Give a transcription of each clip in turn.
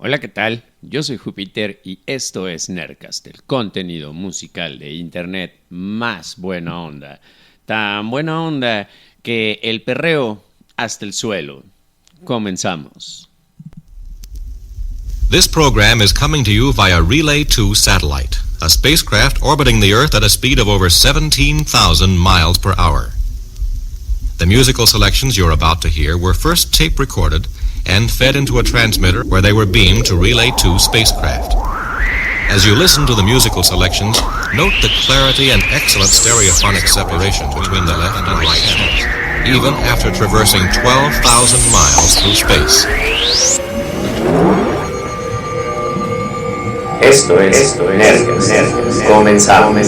Hola, ¿qué tal? Yo soy Júpiter y esto es Nerdcast, el contenido musical de internet más buena onda. Tan buena onda que el perreo hasta el suelo. Comenzamos. This program is coming to you via Relay 2 satellite, a spacecraft orbiting the Earth at a speed of over 17,000 miles per hour. The musical selections you're about to hear were first tape recorded and fed into a transmitter where they were beamed to Relay 2 spacecraft. As you listen to the musical selections, note the clarity and excellent stereophonic separation between the left and right channels, even after traversing 12,000 miles through space. Esto es Nerdcast. Comenzamos.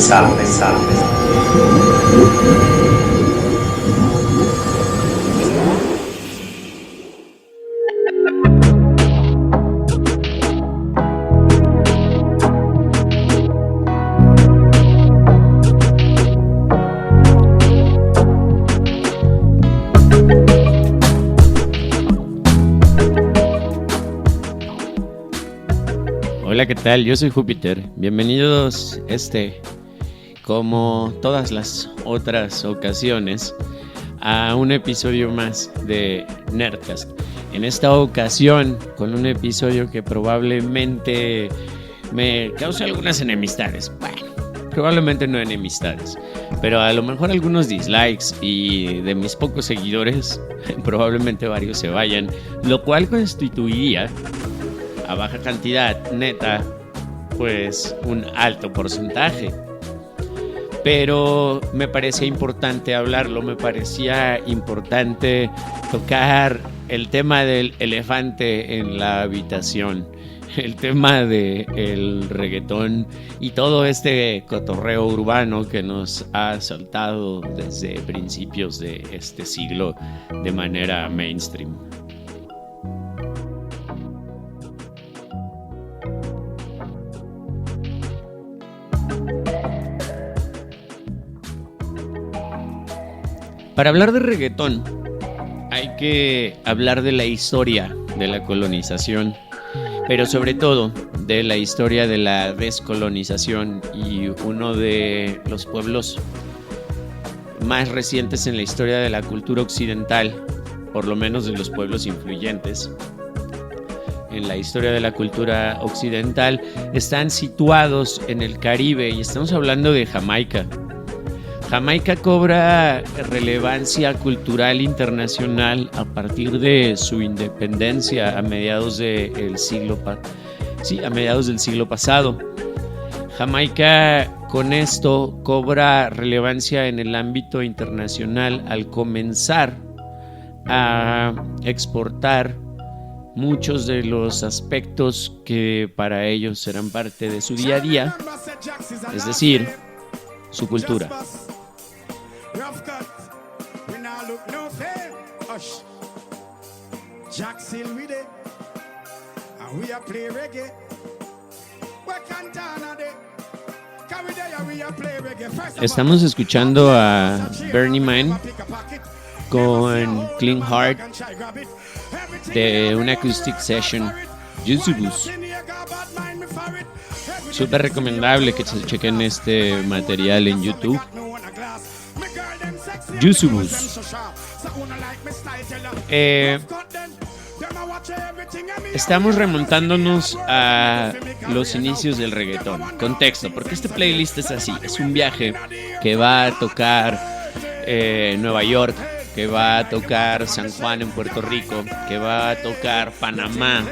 Hola, ¿qué tal? Yo soy Júpiter. Bienvenidos como todas las otras ocasiones, a un episodio más de Nerdcast. En esta ocasión, con un episodio que probablemente me cause algunas enemistades. Bueno, probablemente no enemistades, pero a lo mejor algunos dislikes, y de mis pocos seguidores, probablemente varios se vayan, lo cual constituiría, a baja cantidad neta, pues un alto porcentaje. Pero me parecía importante hablarlo, me parecía importante tocar el tema del elefante en la habitación, el tema del reggaetón y todo este cotorreo urbano que nos ha asaltado desde principios de este siglo de manera mainstream. Para hablar de reggaetón, hay que hablar de la historia de la colonización, pero sobre todo de la historia de la descolonización, y uno de los pueblos más recientes en la historia de la cultura occidental, por lo menos de los pueblos influyentes en la historia de la cultura occidental, están situados en el Caribe, y estamos hablando de Jamaica. Jamaica cobra relevancia cultural internacional a partir de su independencia a mediados del siglo pasado. Jamaica con esto cobra relevancia en el ámbito internacional al comenzar a exportar muchos de los aspectos que para ellos serán parte de su día a día, es decir, su cultura. Estamos escuchando a Bernie Man con Clean Heart de una acoustic session, Yusubus. Súper recomendable que se chequen este material en YouTube. Yusubus. Estamos remontándonos a los inicios del reggaetón. Contexto, porque este playlist es así. Es un viaje que va a tocar Nueva York, que va a tocar San Juan en Puerto Rico, que va a tocar Panamá,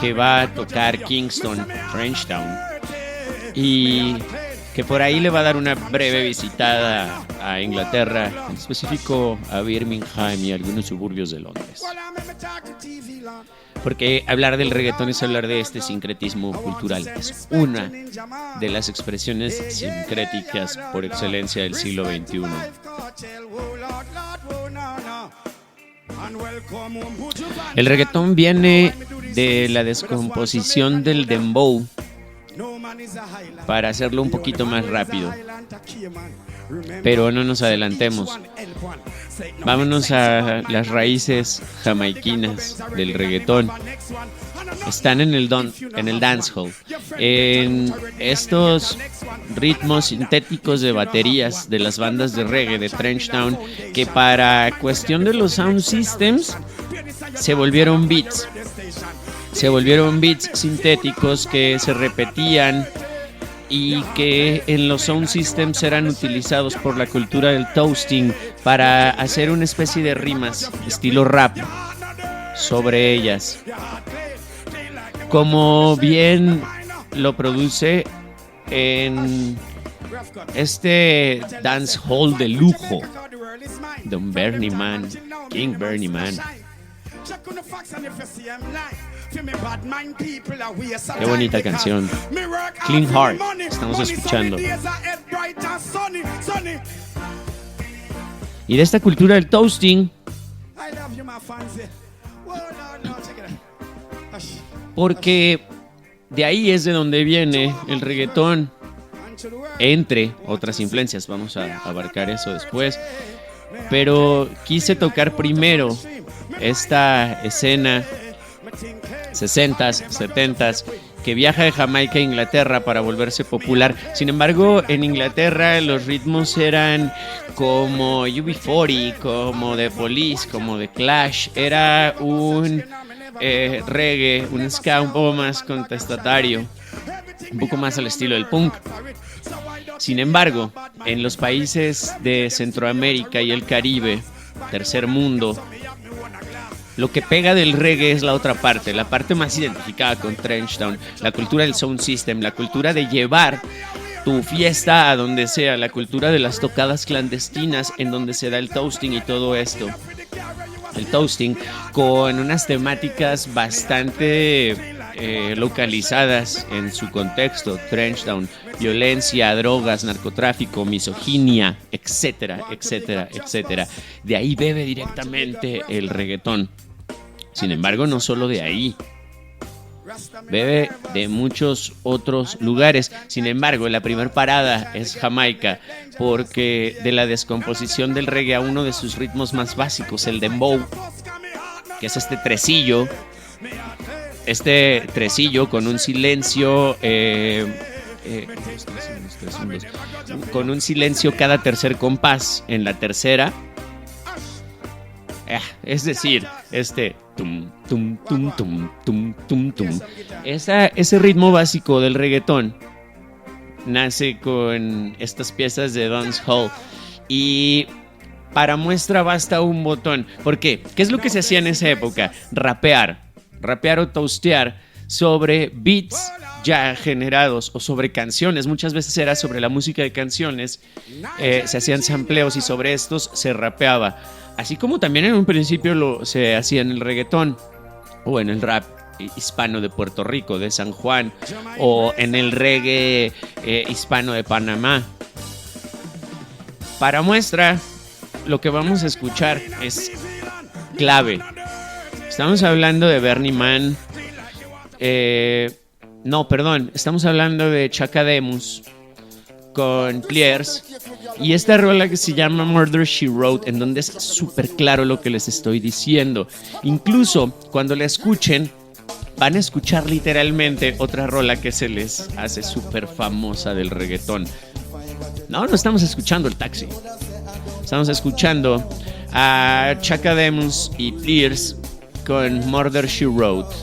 que va a tocar Kingston, Frenchtown, y que por ahí le va a dar una breve visitada a Inglaterra, en específico a Birmingham y algunos suburbios de Londres. Porque hablar del reggaetón es hablar de este sincretismo cultural. Es una de las expresiones sincréticas por excelencia del siglo XXI. El reggaetón viene de la descomposición del dembow, para hacerlo un poquito más rápido. Pero no nos adelantemos. Vámonos a las raíces jamaiquinas del reggaetón. están en el dancehall, en estos ritmos sintéticos de baterías de las bandas de reggae de Trenchtown, que para cuestión de los sound systems se volvieron beats sintéticos que se repetían y que en los sound systems eran utilizados por la cultura del toasting para hacer una especie de rimas estilo rap sobre ellas. Como bien lo produce en este dance hall de lujo, Don Bernie Man, King Bernie Man. Qué bonita canción. Clean Heart, estamos escuchando. Y de esta cultura del toasting, porque de ahí es de donde viene el reggaetón, entre otras influencias. Vamos a abarcar eso después, pero quise tocar primero esta escena 60s, 70s, que viaja de Jamaica a Inglaterra para volverse popular. Sin embargo, en Inglaterra los ritmos eran como UB40, como The Police, como The Clash. Era un reggae, un ska un poco más contestatario, un poco más al estilo del punk. Sin embargo, en los países de Centroamérica y el Caribe, tercer mundo, lo que pega del reggae es la otra parte, la parte más identificada con Trenchtown, la cultura del sound system, la cultura de llevar tu fiesta a donde sea, la cultura de las tocadas clandestinas en donde se da el toasting y todo esto. El toasting con unas temáticas bastante localizadas en su contexto. Trenchtown, violencia, drogas, narcotráfico, misoginia, etcétera, etcétera, etcétera. De ahí bebe directamente el reggaetón. Sin embargo, no solo de ahí, bebe de muchos otros lugares. Sin embargo, la primer parada es Jamaica, porque de la descomposición del reggae a uno de sus ritmos más básicos, el dembow, que es este tresillo con un silencio con un silencio cada tercer compás en la tercera. Es decir, tum tum tum tum tum tum tum. Ese ritmo básico del reggaetón nace con estas piezas de dancehall, y para muestra basta un botón. ¿Por qué? ¿Qué es lo que se hacía en esa época? Rapear o toastear sobre beats ya generados o sobre canciones. Muchas veces era sobre la música de canciones, se hacían sampleos y sobre estos se rapeaba. Así como también en un principio se hacía en el reggaetón o en el rap hispano de Puerto Rico, de San Juan, o en el reggae hispano de Panamá. Para muestra, lo que vamos a escuchar es clave. Estamos hablando de Bernie Man. Estamos hablando de Chaka Demus con Pliers, y esta rola que se llama Murder She Wrote, en donde es súper claro lo que les estoy diciendo. Incluso cuando la escuchen, van a escuchar literalmente otra rola que se les hace súper famosa del reggaetón. No estamos escuchando El Taxi. Estamos escuchando a Chaka Demus y Pliers con Murder She Wrote.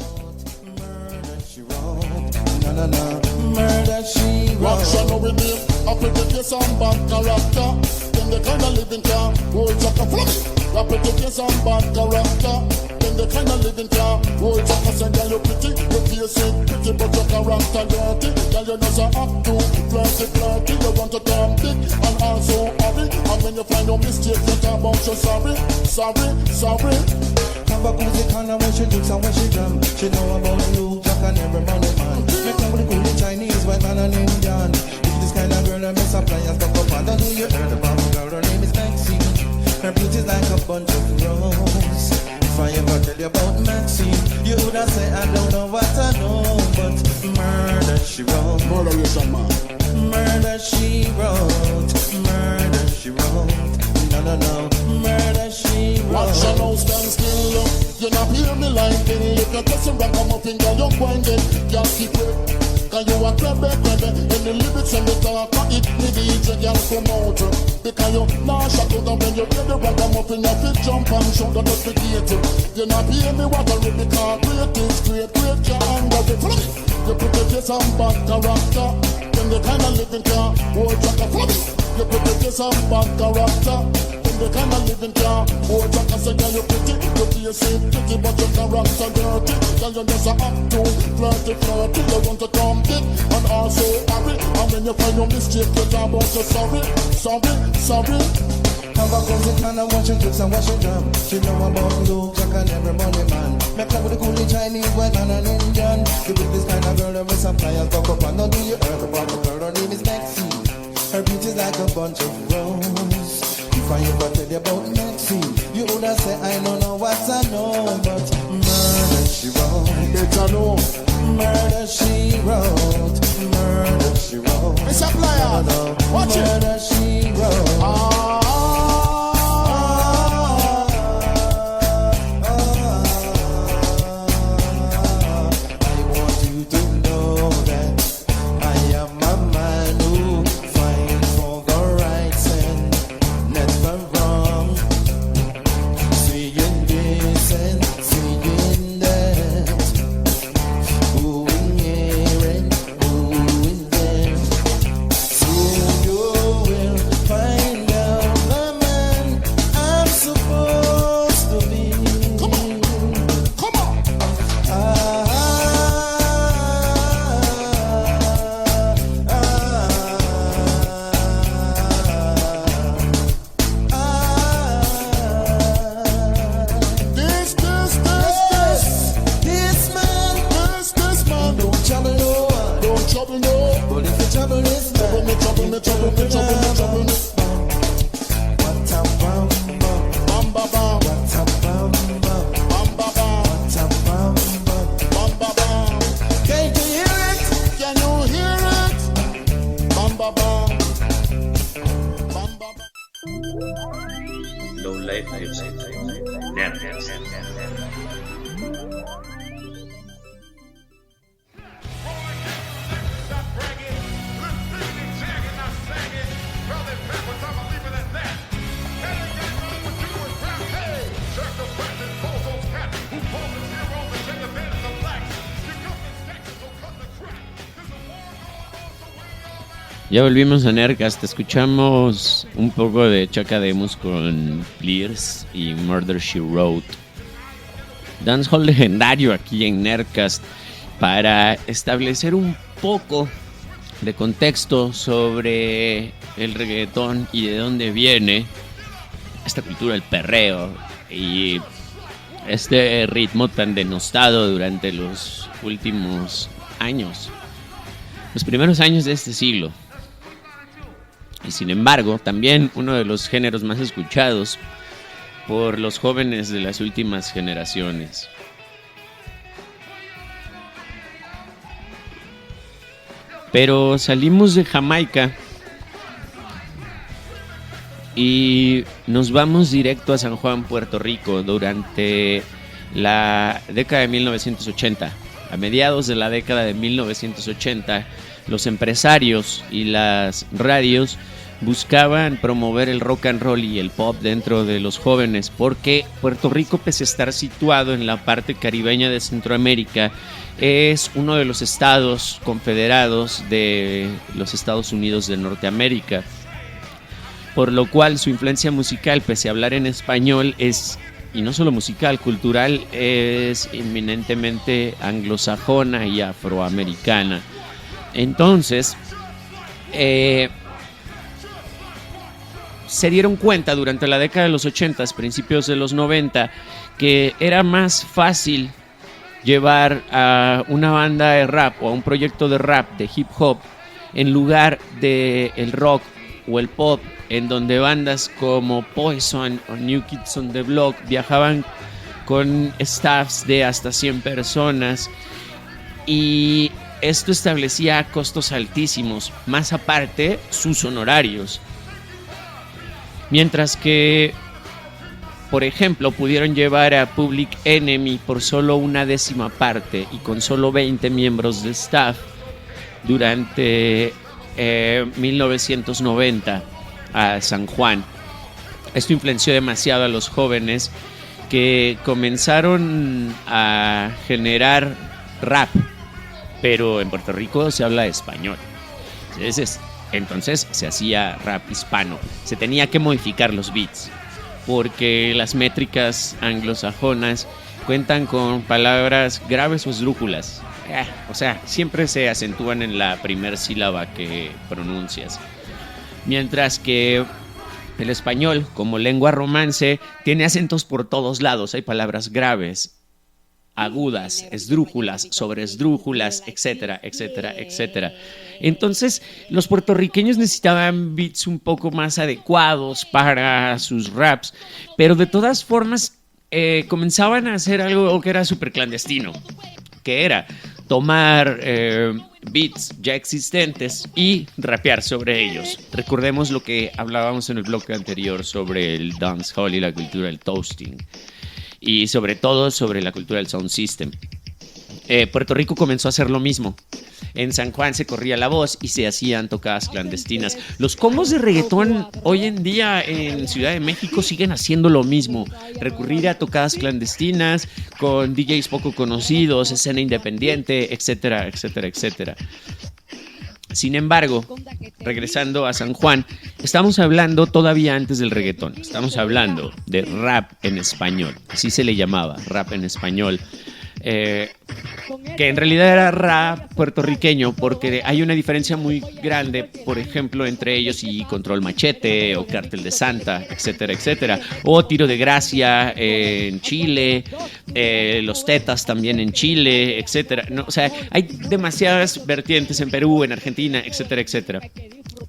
Up with the some bad character. Then the kind of living car, roll chaka flush. Up with the some bad character. Then the kind of living car, roll chaka say girl you pretty, you face it pretty but your character dirty. Girl you know so up to flirty, you want to come big and also hurry. And when you find no mistake, you talk about you sorry. Have a music on when she drinks and when she drum. She know about you, Jack and every money man. Make them cool the Chinese, white man and Indian. This kind of girl, I miss a play and stuff up. I don't know you heard about the girl, her name is Maxine. Her beauty's like a bunch of roses. If I ever tell you about Maxine, you would have say I don't know what I know. But murder she wrote. Murder you some man. Murder she wrote. Murder she wrote. No. Murder she wrote. Watch her now stand still. You not hear me like Benny. If you just a rock, I'm up in your young wine, then can't keep it. Cause you a crabbe, in the lyrics and the talk, it me DJ can come out. Because you not shut down when you hear the rock, I'm up in your fit jump and shout that up the gate. You not hear me what I read, because great is great, great can't get it. You put your face on back character, then the kind of living can hold track of it. You put your face on back character, the kind of living car. Oh, Jack, I say, girl, you pretty. You feel safe, pretty, but your character dirty. Girl, you just a up to flirty, flirty. You want to come big and also hurry. And when you find your mistake, you talk about you sorry, sorry, sorry. Have a cozy kind of watch your tricks and watch your drum. She know about Luke, Jack and every money man. Make love with a coolie Chinese, white man and Indian. You with this kind of girl that with some flyers talk up and now do you heard about the girl? Her name is Maxine. Her beauty's like a bunch of roses. If I ever tell you about Maxine, you woulda say I don't know what I know, but murder she wrote. It's a no. Murder she wrote. Murder she wrote. It's a player. Watch it. Murder she wrote. I want you to know that I am a man who fights for the rights and never wrong. Seeing this and seeing that, wooing here and wooing there. Soon you will find out the man I'm supposed to be. Come on. Come on. This man. Don't trouble no one. Don't trouble no. But if you trouble this man, Trouble me. what a bum bum, Bam, ba, bam. what a bum bum, Bam, ba, bam. what a bum bum. Bam, ba, bam. Can't you hear it? Can you hear it? Bam, ba, bam. Bam, ba, bam. Low life music. Nerdcast. Ya volvimos a Nerdcast, escuchamos un poco de Chaka Demus con Clears y Murder She Wrote. Dancehall legendario aquí en Nerdcast para establecer un poco de contexto sobre el reggaetón y de dónde viene esta cultura del perreo y este ritmo tan denostado durante los últimos años, los primeros años de este siglo. Y sin embargo, también uno de los géneros más escuchados por los jóvenes de las últimas generaciones. Pero salimos de Jamaica y nos vamos directo a San Juan, Puerto Rico, durante la década de 1980. A mediados de la década de 1980, los empresarios y las radios buscaban promover el rock and roll y el pop dentro de los jóvenes, porque Puerto Rico, pese a estar situado en la parte caribeña de Centroamérica, es uno de los estados confederados de los Estados Unidos de Norteamérica, por lo cual su influencia musical, pese a hablar en español, es, y no solo musical, cultural, es eminentemente anglosajona y afroamericana. Entonces, se dieron cuenta durante la década de los 80, principios de los 90, que era más fácil llevar a una banda de rap o a un proyecto de rap, de hip hop, en lugar de el rock o el pop, en donde bandas como Poison o New Kids on the Block viajaban con staffs de hasta 100 personas, y esto establecía costos altísimos, más aparte sus honorarios. Mientras que por ejemplo, pudieron llevar a Public Enemy por solo 1/10 parte y con solo 20 miembros de staff durante 1990 a San Juan. Esto influenció demasiado a los jóvenes que comenzaron a generar rap, pero en Puerto Rico se habla español. Entonces se hacía rap hispano. Se tenía que modificar los beats porque las métricas anglosajonas cuentan con palabras graves o esdrújulas. O sea, siempre se acentúan en la primer sílaba que pronuncias. Mientras que el español, como lengua romance, tiene acentos por todos lados. Hay palabras graves, agudas, esdrújulas, sobreesdrújulas, etcétera, etcétera, etcétera. Entonces, los puertorriqueños necesitaban beats un poco más adecuados para sus raps, pero de todas formas comenzaban a hacer algo que era súper clandestino, que era tomar beats ya existentes y rapear sobre ellos. Recordemos lo que hablábamos en el bloque anterior sobre el dancehall y la cultura del toasting, y sobre todo sobre la cultura del sound system. Puerto Rico comenzó a hacer lo mismo. En San Juan se corría la voz y se hacían tocadas clandestinas. Los combos de reggaetón hoy en día en Ciudad de México siguen haciendo lo mismo. Recurrir a tocadas clandestinas con DJs poco conocidos, escena independiente, etcétera, etcétera, etcétera. Sin embargo, regresando a San Juan, estamos hablando todavía antes del reggaetón. Estamos hablando de rap en español. Así se le llamaba, rap en español. Que en realidad era rap puertorriqueño, porque hay una diferencia muy grande, por ejemplo, entre ellos y Control Machete o Cártel de Santa, etcétera, etcétera, o Tiro de Gracia en Chile, Los Tetas también en Chile, etcétera. No, o sea, hay demasiadas vertientes en Perú, en Argentina, etcétera, etcétera.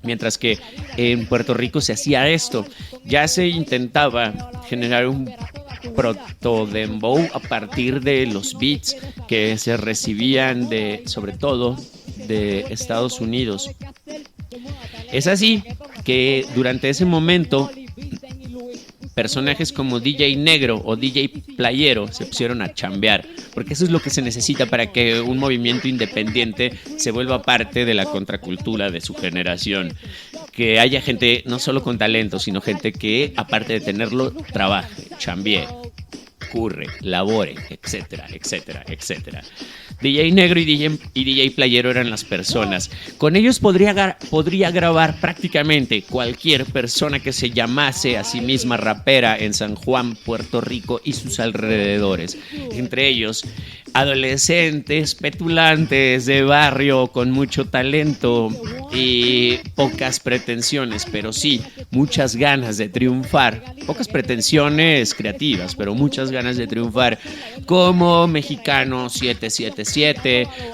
Mientras que en Puerto Rico se hacía esto, ya se intentaba generar un proto-dembow a partir de los beats que se recibían sobre todo de Estados Unidos. Es así que durante ese momento personajes como DJ Negro o DJ Playero se pusieron a chambear, porque eso es lo que se necesita para que un movimiento independiente se vuelva parte de la contracultura de su generación. Que haya gente no solo con talento, sino gente que, aparte de tenerlo, trabaje, chambee, curre, labore, etcétera, etcétera, etcétera. DJ Negro y DJ Playero eran las personas. Con ellos podría grabar prácticamente cualquier persona que se llamase a sí misma rapera en San Juan, Puerto Rico y sus alrededores. Entre ellos, adolescentes, petulantes de barrio con mucho talento y pocas pretensiones, pero sí, muchas ganas de triunfar. Pocas pretensiones creativas, pero muchas ganas de triunfar, como Mexicano 777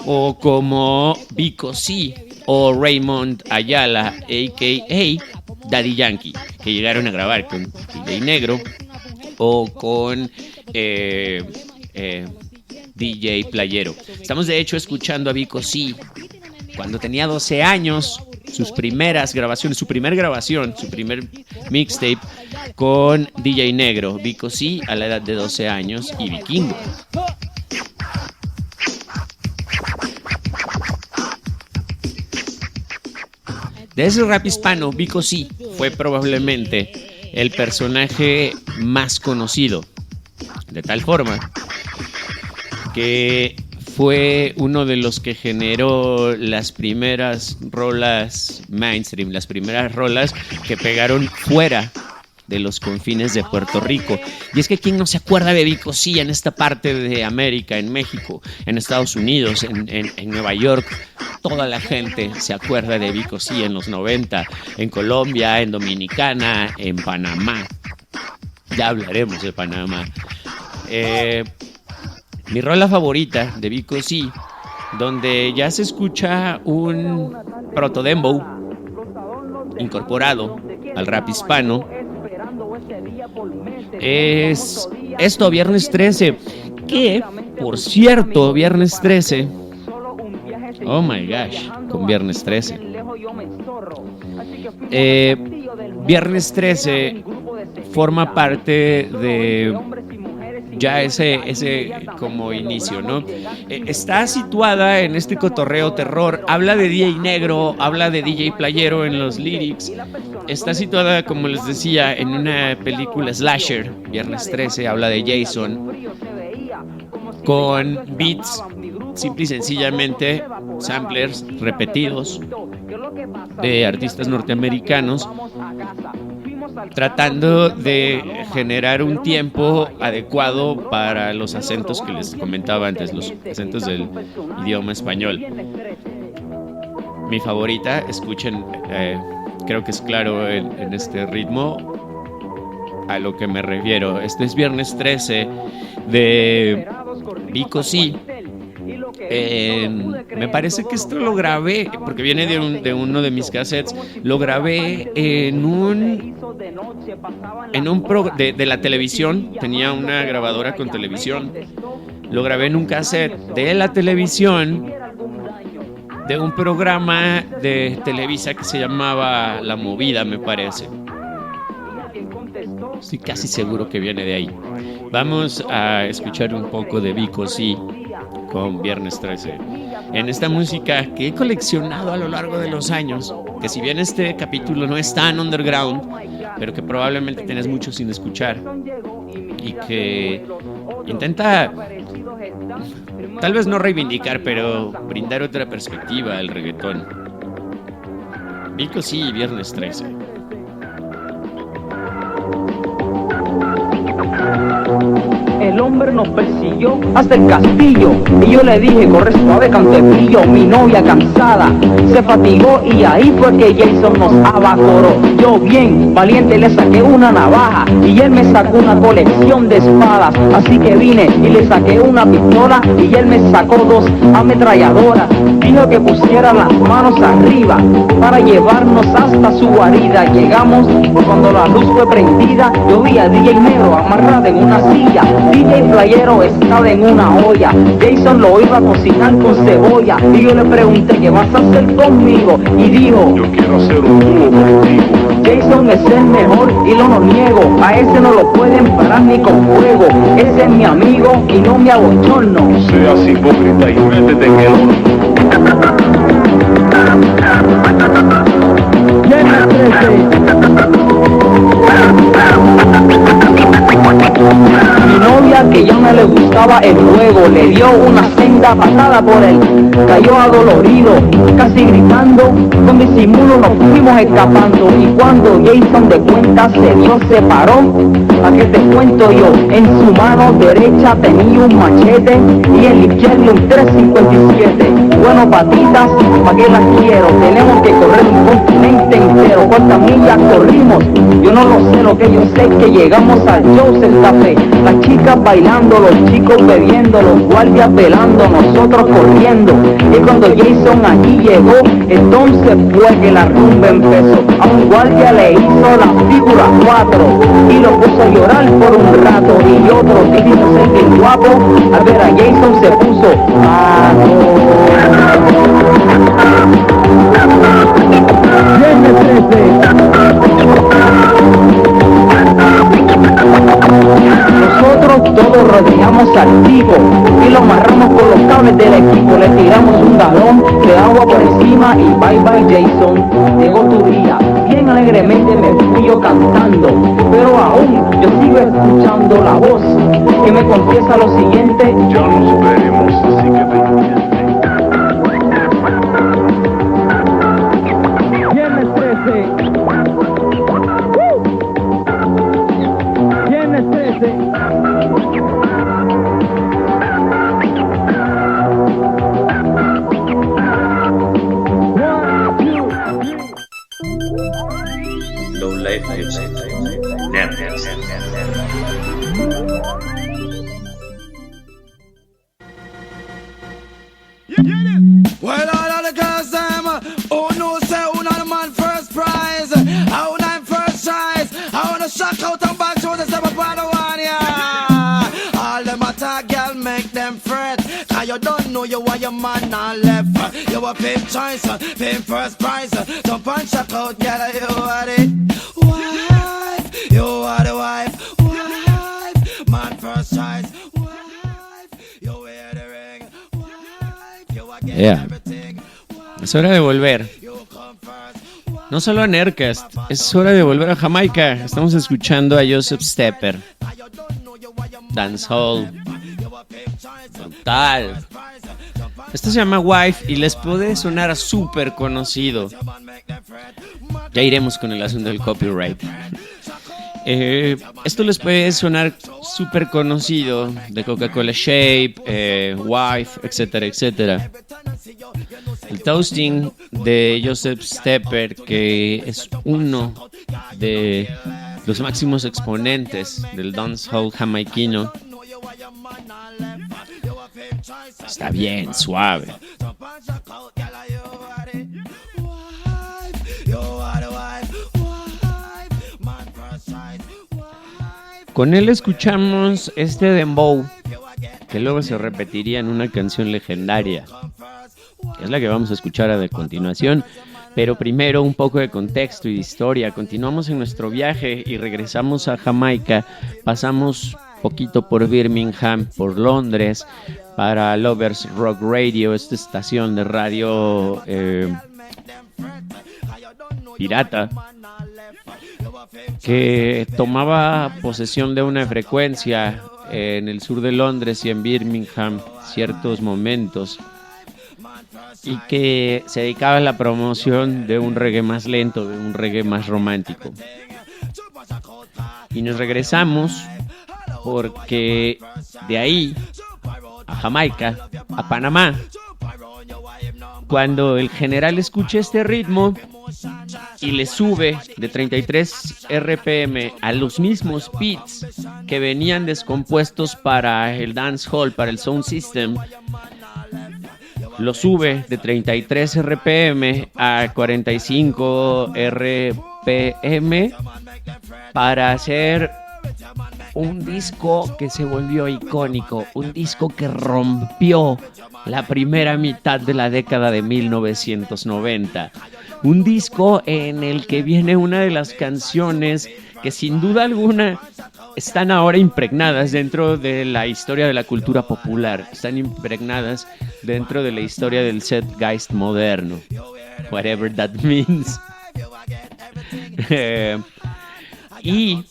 o como Vico C o Raymond Ayala, a.k.a. Daddy Yankee, que llegaron a grabar con DJ Negro o con DJ Playero. Estamos de hecho escuchando a Vico C cuando tenía 12 años, sus primeras grabaciones, su primer mixtape con DJ Negro, Vico C a la edad de 12 años y Vikingo. De ese rap hispano, Vico C fue probablemente el personaje más conocido, de tal forma que fue uno de los que generó las primeras rolas mainstream, las primeras rolas que pegaron fuera de los confines de Puerto Rico. Y es que ¿quién no se acuerda de Vico C en esta parte de América, en México, en Estados Unidos, en Nueva York? Toda la gente se acuerda de Vico C en los 90, en Colombia, en Dominicana, en Panamá. Ya hablaremos de Panamá. Mi rola favorita de Vico C, donde ya se escucha un proto-dembow incorporado al rap hispano, es esto, Viernes 13, que, por cierto, Viernes 13, oh my gosh, con Viernes 13. Viernes 13 forma parte de ya ese como inicio, ¿no? Está situada en este cotorreo terror, habla de DJ negro, habla de DJ playero en los lyrics, está situada, como les decía, en una película slasher, Viernes 13, habla de Jason, con beats simple y sencillamente samplers repetidos de artistas norteamericanos, tratando de generar un tiempo adecuado para los acentos que les comentaba antes, los acentos del idioma español. Mi favorita, escuchen, creo que es claro en este ritmo a lo que me refiero. Este es Viernes 13 de Vico C. Me parece que esto lo grabé porque viene de uno de mis cassettes. Lo grabé en un de la televisión. Tenía una grabadora con televisión. Lo grabé en un cassette de la televisión, de un programa de Televisa que se llamaba La Movida, me parece. Estoy casi seguro que viene de ahí. Vamos a escuchar un poco de Vico C con Viernes 13. En esta música que he coleccionado a lo largo de los años, que si bien este capítulo no es tan underground, pero que probablemente tenés mucho sin escuchar y que intenta, tal vez no reivindicar, pero brindar otra perspectiva al reggaetón. Vico C y Viernes 13. El hombre nos persiguió hasta el castillo y yo le dije, corre suave, cantepillo. Mi novia cansada se fatigó y ahí fue que Jason nos abacoró. Yo bien valiente le saqué una navaja y él me sacó una colección de espadas. Así que vine y le saqué una pistola y él me sacó 2 ametralladoras. Dijo que pusiera las manos arriba para llevarnos hasta su guarida. Llegamos cuando la luz fue prendida, yo vi a DJ negro amarrado en una silla. DJ playero estaba en una olla. Jason lo iba a cocinar con cebolla. Y yo le pregunté, ¿qué vas a hacer conmigo? Y dijo, Yo quiero hacer un dúo contigo. Jason es el mejor y lo no niego. A ese no lo pueden parar ni con fuego. Ese es mi amigo y no me abochorno. No seas hipócrita y métete en el horno. Mi novia, que ya no le gustaba el juego, le dio una senda patada por él. Cayó adolorido, casi gritando. Con disimulo nos fuimos escapando. Y cuando Jason de cuenta se paró, ¿a qué te cuento yo? En su mano derecha tenía un machete y el izquierdo un 357. Bueno, patitas, ¿para qué las quiero? Tenemos que correr un continente entero. ¿Cuántas millas corrimos? Yo no lo sé, lo que yo sé es que llegamos al Joseph Café. Las chicas bailando, los chicos bebiendo, los guardias velando, nosotros corriendo. Y cuando Jason allí llegó, entonces fue que la rumba empezó. A un guardia le hizo la figura 4 y lo puso a llorar por un rato. Y otro típico ser bien guapo, al ver a Jason se puso Nosotros todos rodeamos al tipo y lo amarramos con los cables del equipo. Le tiramos un galón de agua por encima y bye bye Jason, llegó tu día. Bien alegremente me fui yo cantando, pero aún yo sigo escuchando la voz que me confiesa lo siguiente. Ya nos veremos, así que pendiente. Viernes 13. Viernes 13. Low life music. Never. Well, all of the girls, who knows say who not the man first prize? How I'm first choice? I wanna shock out and back to the step up on the one, yeah. All them attack, girl, make them fret. Cause you don't know you are your man not left. You a pimp choice, pimp first prize. Jump and shock out, girl, you want it. Wife, You are the wife, man first choice, wife. You wear the ring, wife. You are getting Yeah. everything. Es hora de volver. You come first. No solo a Nerdcast, es hora de volver a Jamaica. Estamos escuchando a Joseph Stepper. Dancehall. Brutal. Esto se llama Wife y les puede sonar súper conocido. Ya iremos con el asunto del copyright. Esto les puede sonar súper conocido de Coca-Cola Shape, Wife, etcétera, etcétera. El toasting de Joseph Stepper, que es uno de los máximos exponentes del dancehall jamaiquino, está bien suave. Con él escuchamos este dembow, que luego se repetiría en una canción legendaria, que es la que vamos a escuchar a continuación. Pero primero un poco de contexto y de historia. Continuamos en nuestro viaje y regresamos a Jamaica. Pasamos poquito por Birmingham, por Londres, para Lovers Rock Radio, esta estación de radio pirata, que tomaba posesión de una frecuencia en el sur de Londres y en Birmingham ciertos momentos, y que se dedicaba a la promoción de un reggae más lento, de un reggae más romántico. Y nos regresamos porque de ahí a Jamaica, a Panamá, cuando el general escucha este ritmo y le sube de 33 RPM a los mismos beats que venían descompuestos para el dancehall, para el sound system, lo sube de 33 RPM a 45 RPM para hacer un disco que se volvió icónico, un disco que rompió la primera mitad de la década de 1990. Un disco en el que viene una de las canciones que sin duda alguna están ahora impregnadas dentro de la historia de la cultura popular, están impregnadas dentro de la historia del Zeitgeist moderno, whatever that means. Y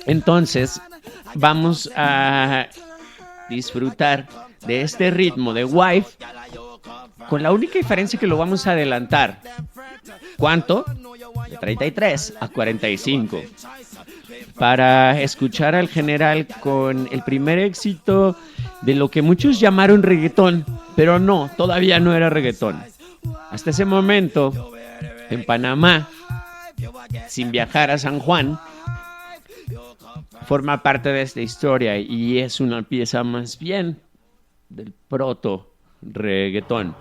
entonces vamos a disfrutar de este ritmo de Wife, con la única diferencia que lo vamos a adelantar. ¿Cuánto? De 33 a 45. Para escuchar al general con el primer éxito de lo que muchos llamaron reggaetón, pero no, todavía no era reggaetón. Hasta ese momento, en Panamá, sin viajar a San Juan, forma parte de esta historia y es una pieza más bien del proto reggaetón.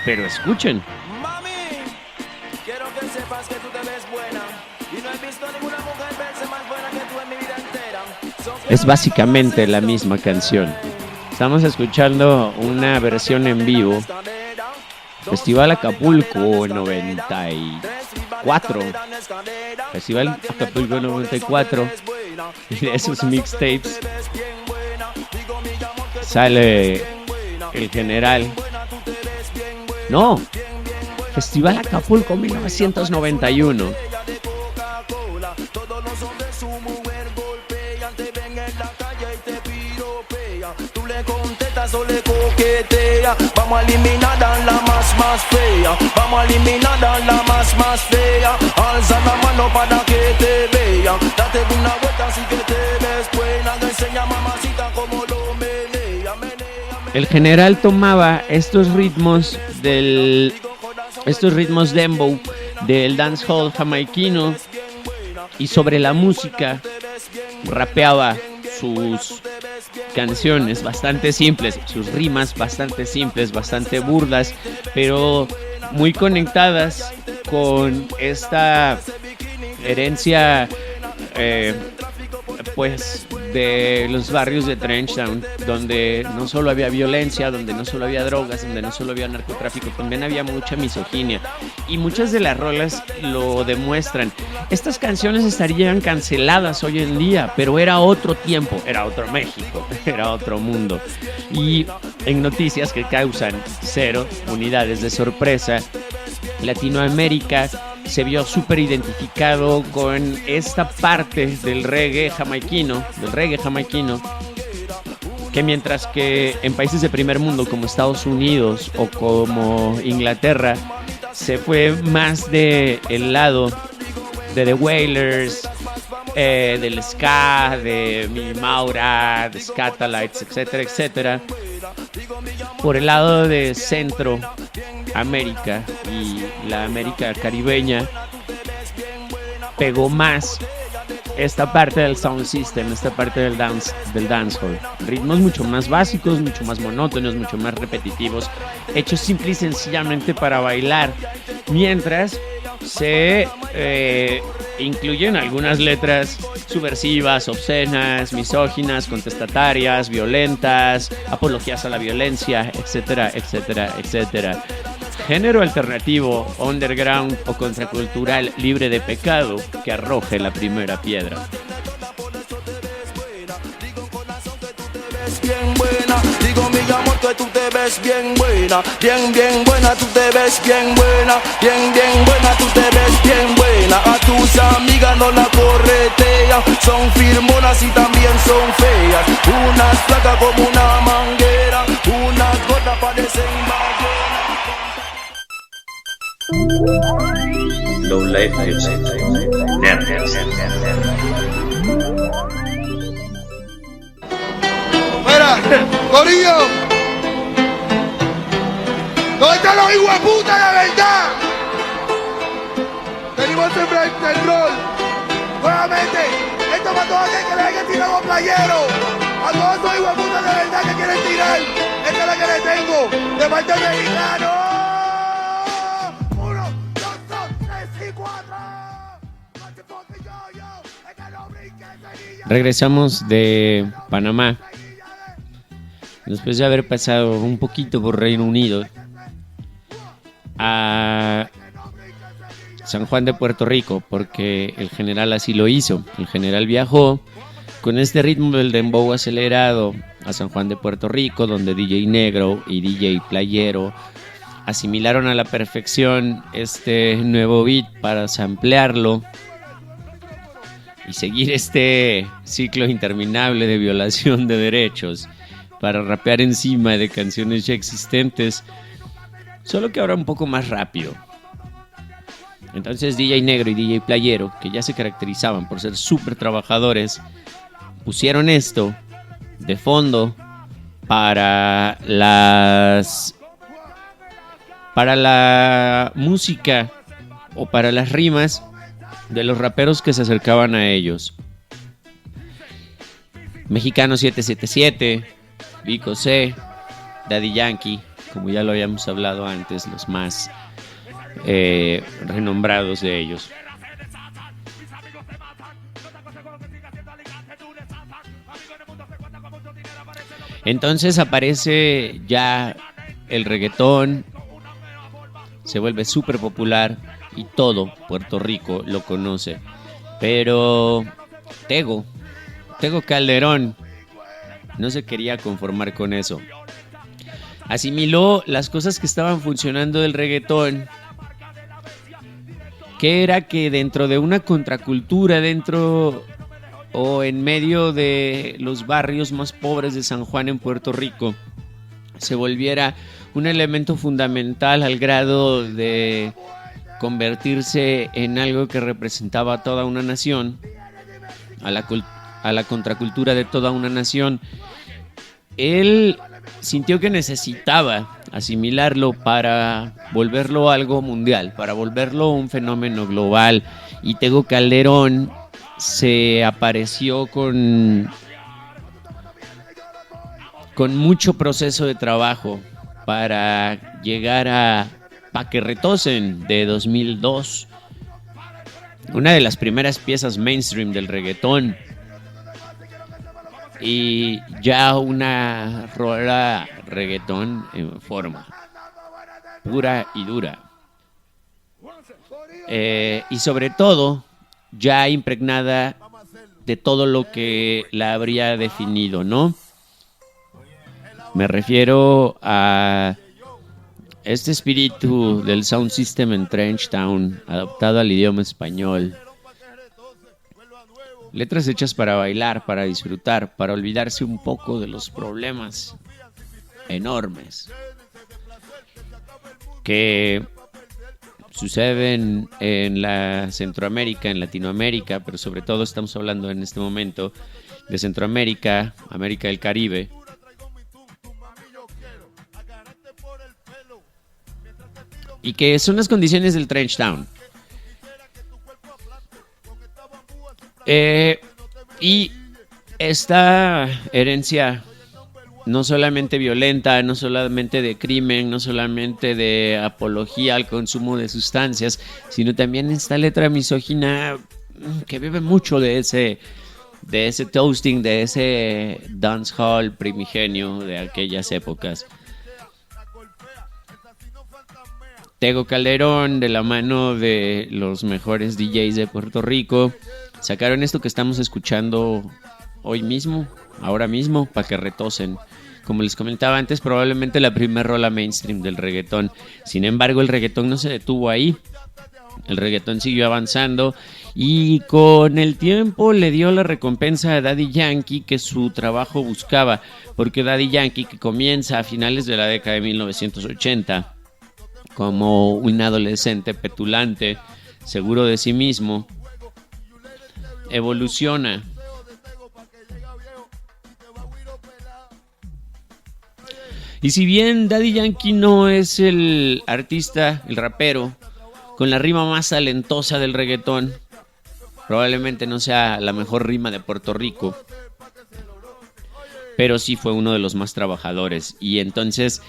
Pero escuchen. Mami, quiero que sepas que tú te ves buena y no he visto ninguna mujer verse más buena que tú en mi vida entera. Es básicamente la misma canción. Estamos escuchando una versión en vivo. Festival Acapulco 94. Festival Acapulco 94. Y de esos mixtapes sale el general. No, Festival Acapulco 1991. Tú le contestas o le coquetea. Vamos a eliminar a la más fea. Vamos a eliminar a la más fea. Alza la mano para que te vean. Date una vuelta así que te ves buena. Enseña mamacita como lo menea. El general tomaba estos ritmos dembow del dancehall jamaiquino y sobre la música rapeaba sus canciones bastante simples, sus rimas bastante simples, bastante burdas, pero muy conectadas con esta herencia pues de los barrios de Trenchtown, donde no solo había violencia, donde no solo había drogas, donde no solo había narcotráfico, también había mucha misoginia. Y muchas de las rolas lo demuestran. Estas canciones estarían canceladas hoy en día, pero era otro tiempo, era otro México, era otro mundo. Y en noticias que causan 0 unidades de sorpresa, Latinoamérica se vio súper identificado con esta parte del reggae jamaiquino, que mientras que en países de primer mundo como Estados Unidos o como Inglaterra se fue más del lado de The Wailers, del ska, de Mini Maura, de Scatalites, etcétera, etcétera, por el lado de Centroamérica y la América caribeña pegó más esta parte del sound system, esta parte del dancehall. Ritmos mucho más básicos, mucho más monótonos, mucho más repetitivos, hechos simple y sencillamente para bailar, mientras se incluyen algunas letras subversivas, obscenas, misóginas, contestatarias, violentas, apologías a la violencia, etcétera, etcétera, etcétera. Género alternativo, underground o contracultural libre de pecado que arroje la primera piedra. Bien buena, digo mi amor que tú te ves bien buena, bien buena, tú te ves bien buena, bien buena, tú te ves bien buena. A tus amigas no la corretean, son firmonas y también son feas, unas flacas como una manguera, unas gordas parecen ballenas. Low Life Music Network. Mira, Corillo, ¿dónde están los hijueputas de verdad? Venimos a sembrar el rol. Nuevamente, esto para todos aquellos que le hayan tirado a playero. A todos esos hijueputas de verdad que quieren tirar. Esta es la que le tengo, de parte mexicano. 1, 2, 3 y 4. Regresamos de Panamá. Después de haber pasado un poquito por Reino Unido, a San Juan de Puerto Rico, porque el general así lo hizo. El general viajó con este ritmo del dembow acelerado a San Juan de Puerto Rico, donde DJ Negro y DJ Playero asimilaron a la perfección este nuevo beat para samplearlo y seguir este ciclo interminable de violación de derechos, para rapear encima de canciones ya existentes, solo que ahora un poco más rápido. Entonces DJ Negro y DJ Playero, que ya se caracterizaban por ser súper trabajadores, pusieron esto de fondo para la música o para las rimas de los raperos que se acercaban a ellos. Mexicano 777, Vico C, Daddy Yankee, como ya lo habíamos hablado antes, los más renombrados de ellos. Entonces aparece ya el reggaetón, se vuelve súper popular y todo Puerto Rico lo conoce. Pero Tego Calderón no se quería conformar con eso. Asimiló las cosas que estaban funcionando del reggaetón, que era que dentro de una contracultura, dentro o en medio de los barrios más pobres de San Juan en Puerto Rico, se volviera un elemento fundamental al grado de convertirse en algo que representaba a toda una nación, a la contracultura de toda una nación. Él sintió que necesitaba asimilarlo para volverlo algo mundial, para volverlo un fenómeno global. Y Tego Calderón se apareció con mucho proceso de trabajo para llegar a Pa' que retosen de 2002, una de las primeras piezas mainstream del reggaetón. y ya una rola reggaetón en forma pura y dura. Y sobre todo, ya impregnada de todo lo que la habría definido, ¿no? Me refiero a este espíritu del sound system en Trench Town, adaptado al idioma español. Letras hechas para bailar, para disfrutar, para olvidarse un poco de los problemas enormes que suceden en la Centroamérica, en Latinoamérica, pero sobre todo estamos hablando en este momento de Centroamérica, América del Caribe. Y que son las condiciones del Trench Town. Y esta herencia no solamente violenta, no solamente de crimen, no solamente de apología al consumo de sustancias, sino también esta letra misógina que bebe mucho de ese toasting, de ese dancehall primigenio de aquellas épocas. Tego Calderón, de la mano de los mejores DJs de Puerto Rico, sacaron esto que estamos escuchando hoy mismo, ahora mismo, para que retosen. Como les comentaba antes, probablemente la primera rola mainstream del reggaetón. Sin embargo, el reggaetón no se detuvo ahí. El reggaetón siguió avanzando y con el tiempo le dio la recompensa a Daddy Yankee que su trabajo buscaba. Porque Daddy Yankee, que comienza a finales de la década de 1980 como un adolescente petulante, seguro de sí mismo, evoluciona. Y si bien Daddy Yankee no es el artista, el rapero, con la rima más talentosa del reggaetón, probablemente no sea la mejor rima de Puerto Rico, pero sí fue uno de los más trabajadores. Y entonces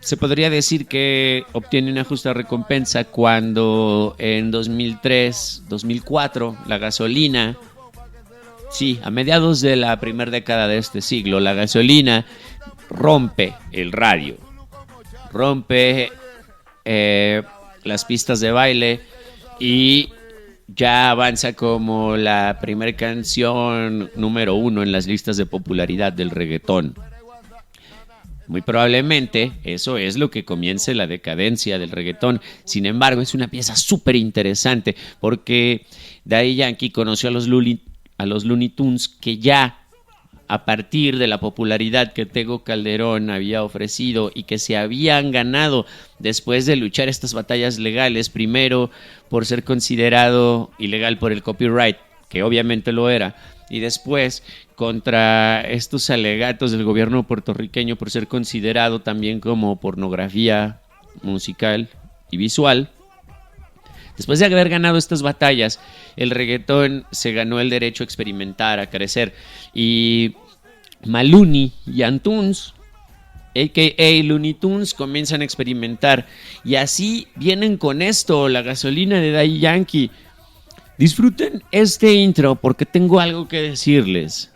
se podría decir que obtiene una justa recompensa cuando en 2003, 2004, la gasolina... Sí, a mediados de la primera década de este siglo, la gasolina rompe el radio, rompe las pistas de baile y ya avanza como la primera canción número 1 en las listas de popularidad del reggaetón. Muy probablemente eso es lo que comience la decadencia del reggaetón. Sin embargo, es una pieza súper interesante porque Daddy Yankee conoció a los Looney Tunes, que ya a partir de la popularidad que Tego Calderón había ofrecido y que se habían ganado después de luchar estas batallas legales, primero por ser considerado ilegal por el copyright, que obviamente lo era, y después contra estos alegatos del gobierno puertorriqueño por ser considerado también como pornografía musical y visual. Después de haber ganado estas batallas, el reggaetón se ganó el derecho a experimentar, a crecer. Y Maluni y Antunes, a.k.a. Looney Tunes, comienzan a experimentar. Y así vienen con esto, la gasolina de Daddy Yankee. Disfruten este intro porque tengo algo que decirles.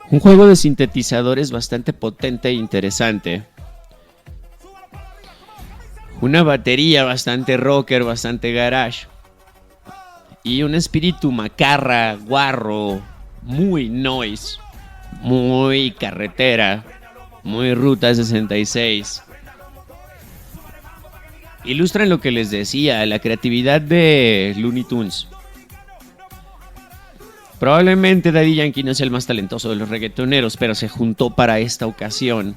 Un juego de sintetizadores bastante potente e interesante. Una batería bastante rocker, bastante garage. Y un espíritu macarra, guarro, muy noise, muy carretera, muy Ruta 66. Ilustran lo que les decía, la creatividad de Looney Tunes. Probablemente Daddy Yankee no es el más talentoso de los reggaetoneros, pero se juntó para esta ocasión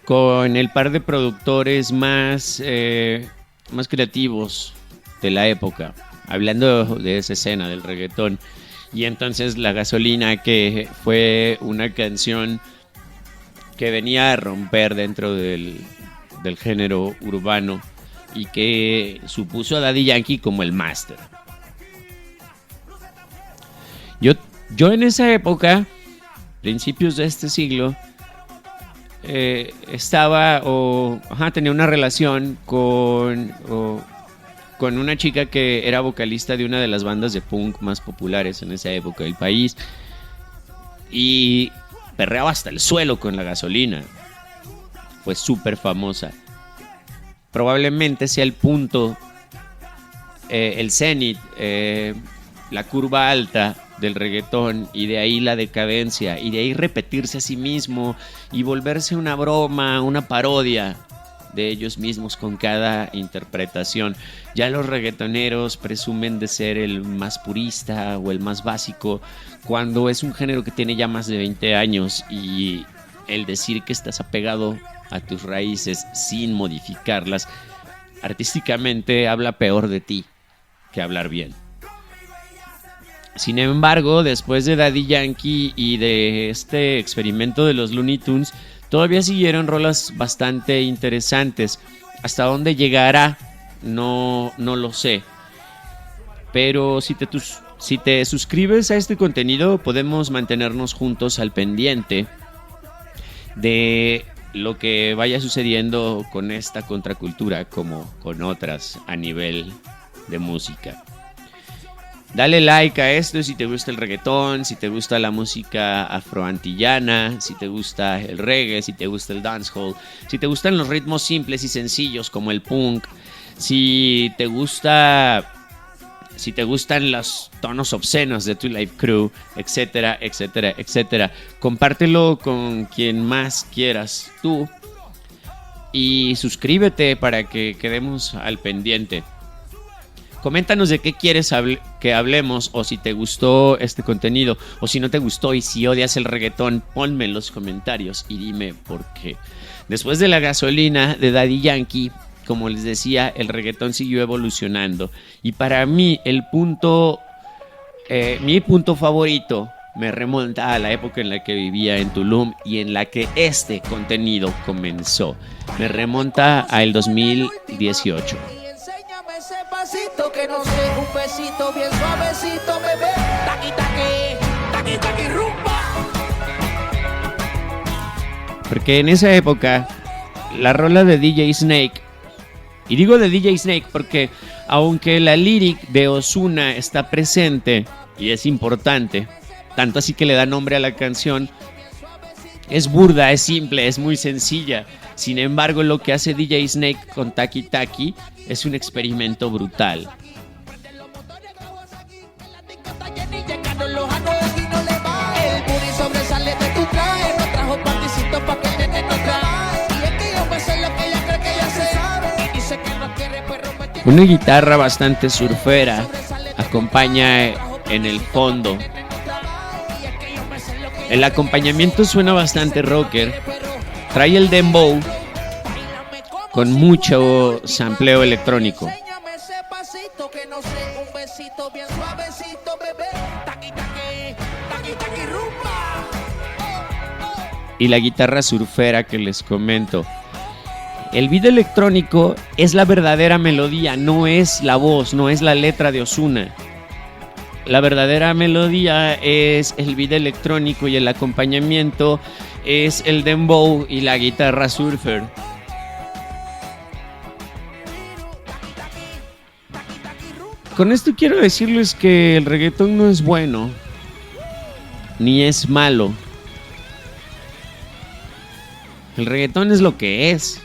con el par de productores más creativos de la época, hablando de esa escena del reggaetón. Y entonces La Gasolina, que fue una canción que venía a romper dentro del género urbano, y que supuso a Daddy Yankee como el máster. Yo en esa época, principios de este siglo, tenía una relación con una chica que era vocalista de una de las bandas de punk más populares en esa época del país, y perreaba hasta el suelo con La Gasolina. Fue súper famosa. Probablemente sea el punto, el cenit, la curva alta del reggaetón, y de ahí la decadencia, y de ahí repetirse a sí mismo y volverse una broma, una parodia de ellos mismos con cada interpretación. Ya los reggaetoneros presumen de ser el más purista o el más básico, cuando es un género que tiene ya más de 20 años, y el decir que estás apegado a tus raíces sin modificarlas artísticamente habla peor de ti que hablar bien. Sin embargo, después de Daddy Yankee y de este experimento de los Looney Tunes, todavía siguieron rolas bastante interesantes. Hasta dónde llegará, no lo sé. Pero si te suscribes a este contenido, podemos mantenernos juntos al pendiente de lo que vaya sucediendo con esta contracultura, como con otras a nivel de música. Dale like a esto si te gusta el reggaetón, si te gusta la música afroantillana, si te gusta el reggae, si te gusta el dancehall, si te gustan los ritmos simples y sencillos como el punk, si te gustan los tonos obscenos de Two Live Crew, etcétera, etcétera, etcétera. Compártelo con quien más quieras tú y suscríbete para que quedemos al pendiente. Coméntanos de qué quieres que hablemos, o si te gustó este contenido, o si no te gustó, y si odias el reggaetón, ponme en los comentarios y dime por qué. Después de La Gasolina de Daddy Yankee, como les decía, el reggaetón siguió evolucionando, y para mí mi punto favorito me remonta a la época en la que vivía en Tulum y en la que este contenido comenzó. Me remonta al 2018. Ese pasito que no sé, un besito bien suavecito, bebé. Taqui, taqui, taqui, taqui, rumba. Porque en esa época, la rola de DJ Snake, y digo de DJ Snake porque aunque la lyric de Ozuna está presente y es importante, tanto así que le da nombre a la canción, es burda, es simple, es muy sencilla. Sin embargo, lo que hace DJ Snake con Taki Taki es un experimento brutal. Una guitarra bastante surfera acompaña en el fondo. El acompañamiento suena bastante rocker. Trae el dembow con mucho sampleo electrónico. Y la guitarra surfera que les comento. El beat electrónico es la verdadera melodía, no es la voz, no es la letra de Ozuna. La verdadera melodía es el beat electrónico y el acompañamiento es el dembow y la guitarra surfer. Con esto quiero decirles que el reggaetón no es bueno, ni es malo. El reggaetón es lo que es.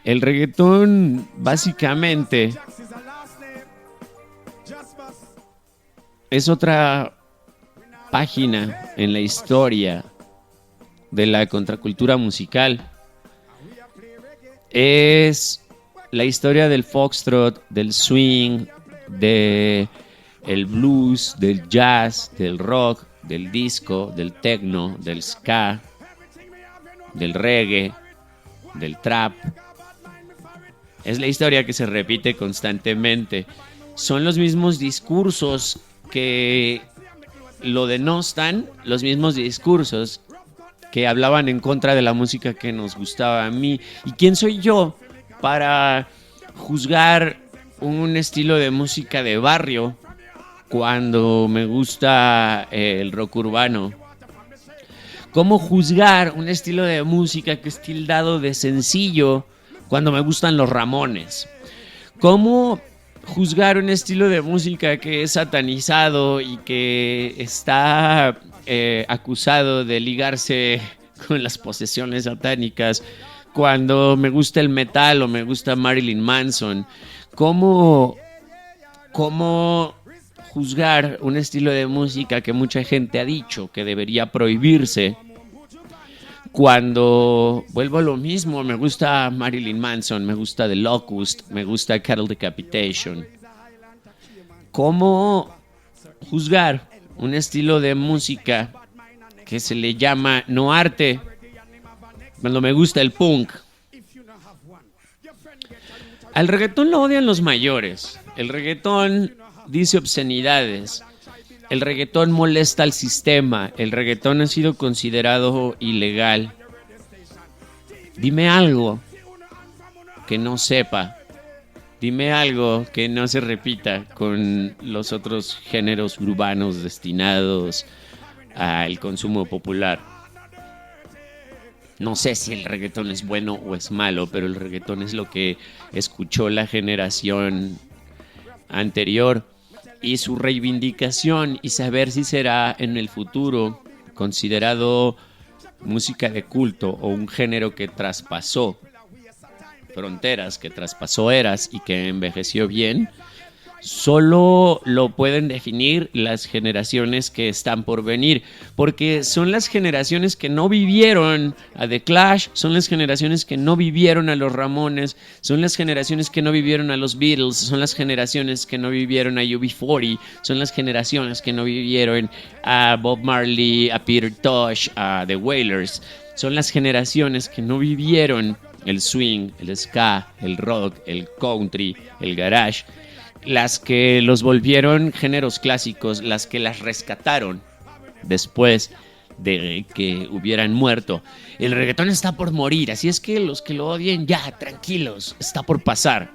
El reggaetón básicamente es otra página en la historia de la contracultura musical. Es la historia del foxtrot, del swing, del blues, del jazz, del rock, del disco, del techno, del ska, del reggae, del trap. Es la historia que se repite constantemente. Son los mismos discursos que lo denostan, los mismos discursos que hablaban en contra de la música que nos gustaba a mí. ¿Y quién soy yo para juzgar un estilo de música de barrio cuando me gusta el rock urbano? ¿Cómo juzgar un estilo de música que es tildado de sencillo cuando me gustan los Ramones? ¿Cómo juzgar un estilo de música que es satanizado y que está acusado de ligarse con las posesiones satánicas cuando me gusta el metal o me gusta Marilyn Manson? ¿Cómo juzgar un estilo de música que mucha gente ha dicho que debería prohibirse cuando vuelvo a lo mismo? Me gusta Marilyn Manson, me gusta The Locust, me gusta Cattle Decapitation. ¿Cómo juzgar un estilo de música que se le llama no arte cuando me gusta el punk? Al reggaetón lo odian los mayores. El reggaetón dice obscenidades. El reggaetón molesta al sistema. El reggaetón ha sido considerado ilegal. Dime algo que no sepa. Dime algo que no se repita con los otros géneros urbanos destinados al consumo popular. No sé si el reggaetón es bueno o es malo, pero el reggaetón es lo que escuchó la generación anterior, y su reivindicación y saber si será en el futuro considerado música de culto o un género que traspasó fronteras, que traspasó eras y que envejeció bien, solo lo pueden definir las generaciones que están por venir, porque son las generaciones que no vivieron a The Clash, son las generaciones que no vivieron a los Ramones, son las generaciones que no vivieron a los Beatles, son las generaciones que no vivieron a UB40, son las generaciones que no vivieron a Bob Marley, a Peter Tosh, a The Wailers, son las generaciones que no vivieron el swing, el ska, el rock, el country, el garage, las que los volvieron géneros clásicos, las que las rescataron después de que hubieran muerto. El reggaetón está por morir, así es que los que lo odien, ya, tranquilos, está por pasar.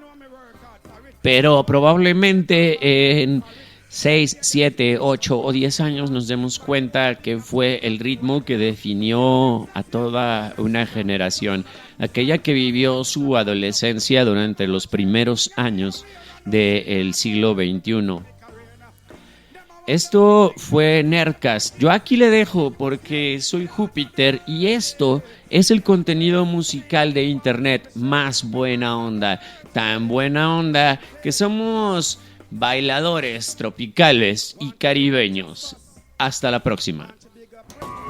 Pero probablemente en 6, 7, 8 o 10 años nos demos cuenta que fue el ritmo que definió a toda una generación, aquella que vivió su adolescencia durante los primeros años del siglo XXI. Esto fue Nerdcast. Yo aquí le dejo porque soy Júpiter y esto es el contenido musical de internet más buena onda. Tan buena onda que somos bailadores tropicales y caribeños. Hasta la próxima.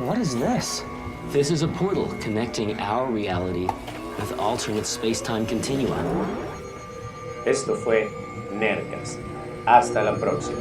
What is this? This is a portal connecting our reality with alternate space-time continua. Esto fue Nerdcast. Hasta la próxima.